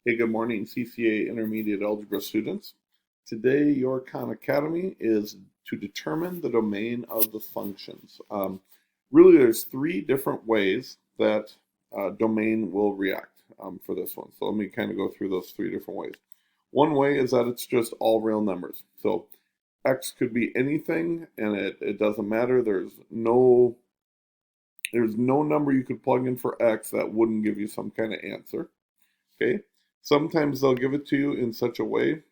Hey, good morning, CCA Intermediate Algebra students. Today, your Khan Academy is to determine the domain of the functions. Really, there's three different ways that domain will react for this one. So let me kind of go through those three different ways. One way is that it's just all real numbers. So x could be anything, and it doesn't matter. There's no number you could plug in for x that wouldn't give you some kind of answer. Okay. Sometimes they'll give it to you in such a way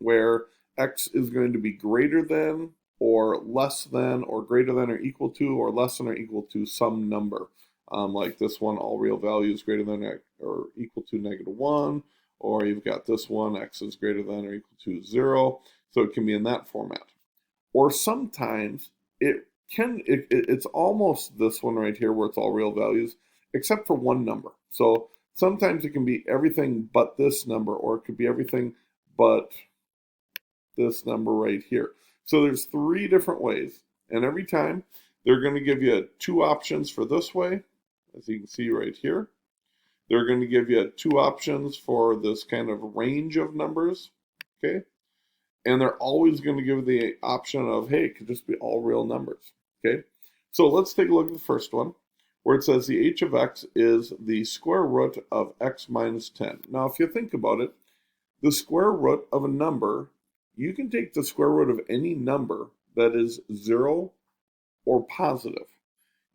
where x is going to be greater than or less than or greater than or equal to or less than or equal to some number. Like this one, all real values greater than or equal to -1, or you've got this one, x is greater than or equal to 0. So it can be in that format. Or sometimes it's almost this one right here where it's all real values, except for one number. So sometimes it can be everything but this number, or it could be everything but this number right here. So there's three different ways, and every time they're going to give you two options for this way, as you can see right here. They're going to give you two options for this kind of range of numbers, okay? And they're always going to give the option of, hey, it could just be all real numbers, okay? So let's take a look at the first one, where it says the h of x is the square root of x minus 10. Now, if you think about it, the square root of a number, you can take the square root of any number that is 0 or positive.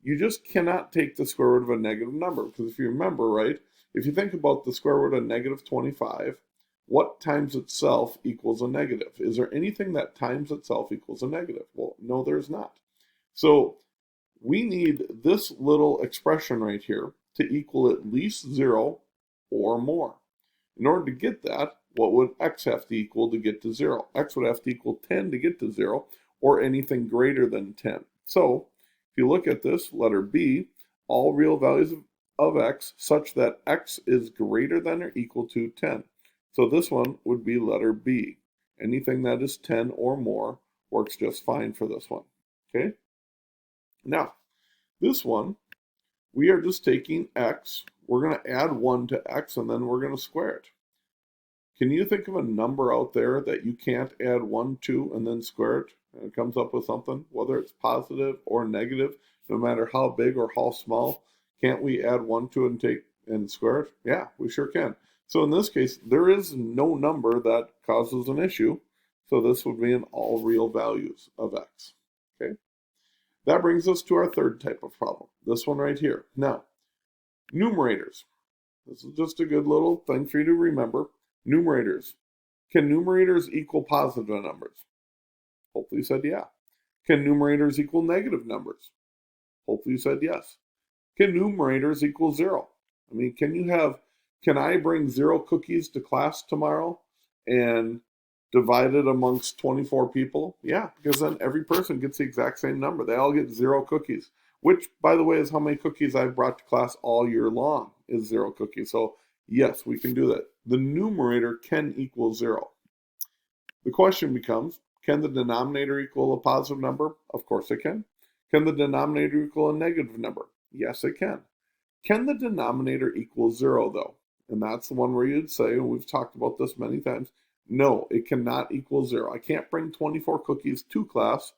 You just cannot take the square root of a negative number, because if you remember, right, if you think about the square root of -25, what times itself equals a negative? Is there anything that times itself equals a negative? Well, no, there's not. So we need this little expression right here to equal at least 0 or more. In order to get that, what would x have to equal to get to 0? X would have to equal 10 to get to 0, or anything greater than 10. So if you look at this, letter B, all real values of x such that x is greater than or equal to 10. So this one would be letter B. Anything that is 10 or more works just fine for this one. Okay? Now, this one, we are just taking x, we're going to add 1 to x, and then we're going to square it. Can you think of a number out there that you can't add 1 to and then square it, and it comes up with something, whether it's positive or negative, no matter how big or how small? Can't we add 1 to it and square it? Yeah, we sure can. So in this case, there is no number that causes an issue. So this would be in all real values of x. Okay. That brings us to our third type of problem, this one right here. Now, numerators. This is just a good little thing for you to remember. Numerators. Can numerators equal positive numbers? Hopefully you said yeah. Can numerators equal negative numbers? Hopefully you said yes. Can numerators equal 0? I mean, can I bring 0 cookies to class tomorrow and divide it amongst 24 people? Yeah, because then every person gets the exact same number. They all get 0 cookies, which, by the way, is how many cookies I've brought to class all year long, is 0 cookies. So yes, we can do that. The numerator can equal 0. The question becomes, can the denominator equal a positive number? Of course it can. Can the denominator equal a negative number? Yes, it can. Can the denominator equal 0, though? And that's the one where you'd say, and we've talked about this many times, no, it cannot equal 0. I can't bring 24 cookies to class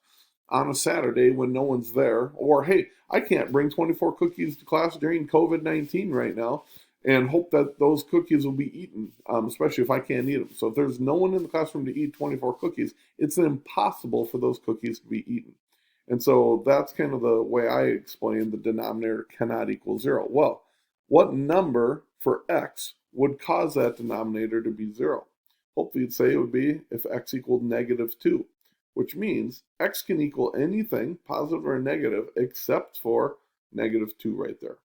on a Saturday when no one's there. Or, hey, I can't bring 24 cookies to class during COVID-19 right now and hope that those cookies will be eaten, especially if I can't eat them. So if there's no one in the classroom to eat 24 cookies, it's impossible for those cookies to be eaten. And so that's kind of the way I explain the denominator cannot equal 0. Well, what number for x would cause that denominator to be 0? Hopefully you'd say it would be if x equaled -2, which means x can equal anything, positive or negative, except for -2 right there.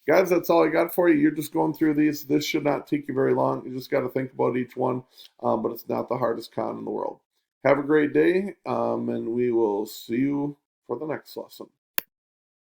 Guys, that's all I got for you. You're just going through these. This should not take you very long. You just got to think about each one, but it's not the hardest con in the world. Have a great day, and we will see you for the next lesson.